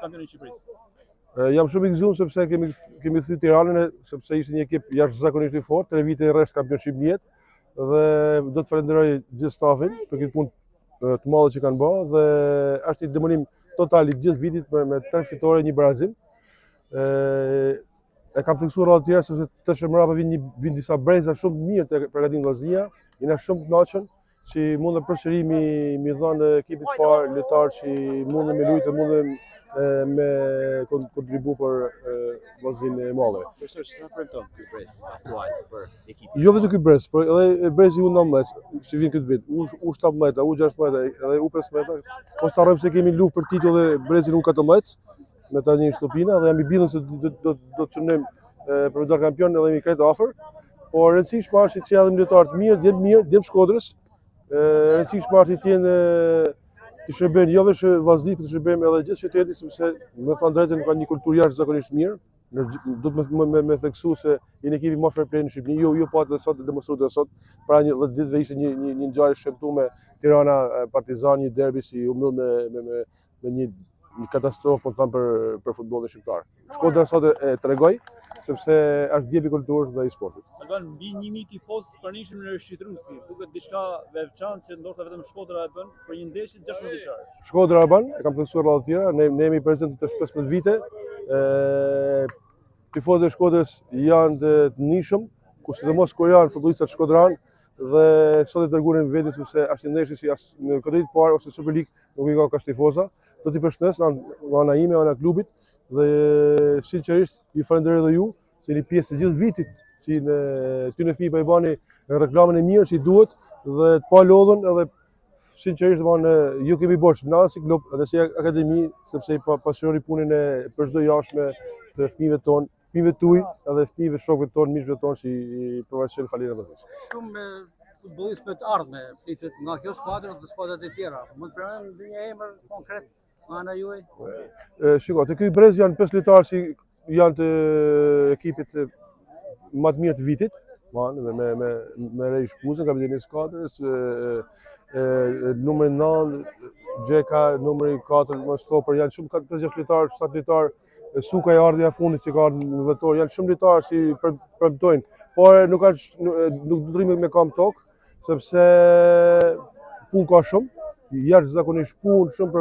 kampioni i Shqipërisë? Jam shumë i gëzuar sepse kemi thyer Tiranën, sepse ishte një ekip jashtëzakonisht i fortë, 3 vite rresht kampionship në jetë dhe do të falenderoj gjithë stafin për këtë punë të madhe që kanë bërë dhe është një demonim total i gjithë vitit me 3 fitore, 1 barazim. E kam theksuar rradhë të tjera sepse tash më rrapa vin disa breza shumë të mirë të përgatitur nga Vllaznia. Jena shumë të kënaqur që mundem përsëri mi dhënë ekipit parë lojtar që mundem me luajtë, mundem me kontribu për vllazninë e madhe. Profesor, çfarë premton ky brez aktual për ekipin? Jo vetëm ky brez, por edhe brezi U19 që vjen këtë vit, U17, U16 edhe U15. Mos të harrojmë se kemi luftë për titull dhe brezin U14 me tani në Shtopina dhe jam i bindur se do të çonojmë për të dalë kampion edhe mi kretë afër. Por rëndësishmë është që janë lojtarë të mirë, djem Shkodrës. Rëndësishmë është që janë të shërbejnë jo vetëm vllaznik, të shërbejmë edhe gjithë qytetit sepse me thënë drejtën ka një kulturë jashtëzakonisht mirë. Do të me theksu se një ekipi më fair play në Shqipëri. Jo po atë sot demonstruar sot, para një 10 ditëve ishte një ngjarje shëmtuar Tirana Partizan, një derbi si u mbyll me një katastrofë po të them për futbollin shqiptar. Shkodra sot e tregoi sepse është djepi kulturës dhe i sportit. Alban, mbi 1000 tifozë të pranishëm në Shqipëri, duket diçka veçantë që ndoshta vetëm Shkodra e bën për një ndeshje 16 vjeçare. Shkodra e bën, e kam theksuar rradhë të tjera, ne jemi prezente të 15 vite. Tifozët e Shkodrës janë të nishëm, ku sidomos kur janë futbollistat shkodran dhe sot e treguan vetin sepse është një ndeshje si as në kategorinë parë ose Super League nuk i ka kaq tifoza. Do t'i përshëndes nga ana ime, ana klubit dhe sinqerisht ju falenderoj edhe ju se jeni pjesë të gjithë vitit që ty në fëmijë po i bani reklamën e mirë që i duhet dhe të pa lodhën edhe sinqerisht ju kemi borx na si klub edhe si akademi sepse i pasiononi punën e për çdo jashtme të fëmijëve tonë, fëmijëve tuaj edhe fëmijëve shokëve tonë, miqve tonë që i përvaqësojnë falënderim vëllezër. Shumë futbollistë me të ardhme flitet nga kjo skuadër dhe skuadrat e tjera. Mund të pranojmë një emër konkret nga ana juaj? Shiko, te ky brez janë 5 lojtarë që janë të ekipit më të mirë të vitit, me Rej Shpuzën, kapiteni i skuadrës, numri 9, Gjeka, numri 4, Mostoper, janë shumë 5-6 lojtarë, 7 lojtarë, Suka i ardhi fundit që ka ardhur në vetor, janë shumë lojtarë që premtojnë, por nuk do të rrimë me kam tokë, sepse punë ka shumë. Jashtëzakonisht punë shumë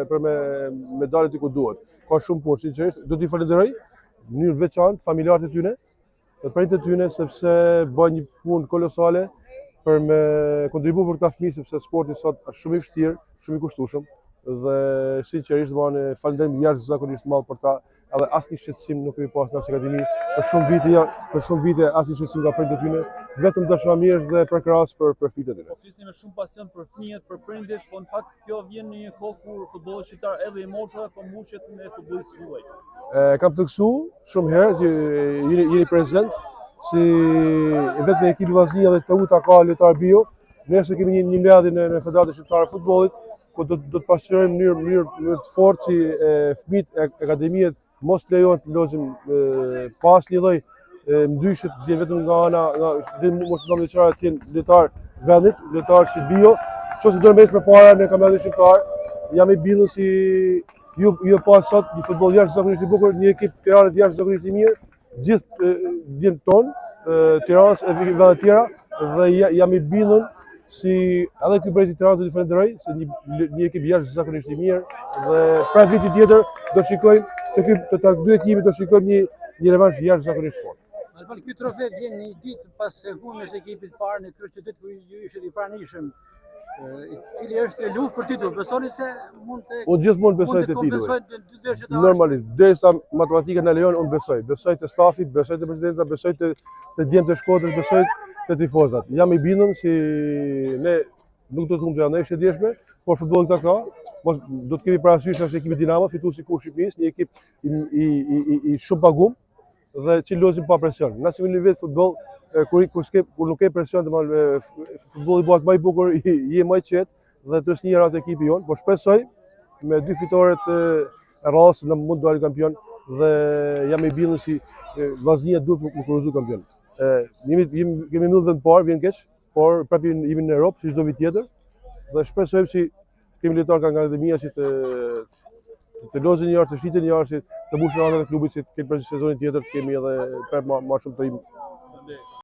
për me dalë ku duhet. Ka shumë punë, sinqerisht. Do t'i falenderoj në mënyrë veçantë familjarët e tyre, printet e tyre sepse bën një punë kolosale për me kontribuar për këta fëmijë sepse sporti sot është shumë i vështirë, shumë i kushtueshëm dhe sinqerisht falenderoj jashtëzakonisht madh për ta. Edhe asnjë shqetësim nuk kemi pas në akademi për shumë vite asnjë shqetësim nga prindërit e tyre, vetëm dashamirësh dhe për krahas për fëmijët e tyre. Po flisni me shumë pasion për fëmijët, për prindit, po në fakt kjo vjen në një kohë kur futbolli shqiptar edhe i moshave po mbushet me futbollistë huaj. Kam theksuar shumë herë që jeni prezent si vetëm me ekipin Vllaznia dhe Tauta ka lojtar bio. Nëse kemi një mbledhje në Federatën Shqiptare të Futbollit, ku do të pasqyrojmë në mënyrë të fortë që fëmijët e akademive mos lejohen të lozim pas një lloj ndyshe të vjen vetëm nga ana mos të ndonjë çfarë të jenë lojtar vendit, lojtar si bio, çose do të mësh përpara në kampionatin shqiptar. Jam i bindur si ju pas sot një futboll jashtëzakonisht i bukur, një ekip Tiranë jashtëzakonisht i mirë, gjithë djem ton, Tiranës e vende të tjera dhe jam i bindur si edhe ky brezi i Tiranës do t'i falenderoj se një ekip jashtëzakonisht i mirë dhe pra viti tjetër do shikojmë të dy ekipet do shikojmë një revansh jashtëzakonisht fort. Alban, ky trofe vjen një ditë pas humbjes së ekipit parë në kryeqytet ku ju ishit i pranishëm. Cili është luftë për titull, besoni se mund të Unë gjithmonë besoj te titulli. Normalisht, derisa matematika na lejon, unë besoj te stafi, besoj te presidenta, besoj te djemtë të Shkodrës, besoj te tifozat. Jam i bindur si ne nuk do të humbim janë është e dieshme, por futbolli ka do të kemi parasysh është ekipi Dinamo, fituesi i Kupës Shqipërisë, një ekip i shumë pagum dhe që lozim pa presion. Na si në vetë futboll kur nuk ke presion, futbolli bëhet më i bukur, je më i qetë dhe të është një ratë ekipi jonë, por shpresoj me 2 fitoret e radhës në mund të dalë kampion dhe jam i bindur si Vllaznia duhet të kurrëzoj kampion. Kemi mbledhur vend parë, vjen keq, por prapë jemi në Europë si çdo vit tjetër dhe shpresojmë si kemi lojtarë nga akademia që të të lozin një të shiten një të mbushën anët e klubit që të ketë për sezonin tjetër të kemi edhe prap më shumë të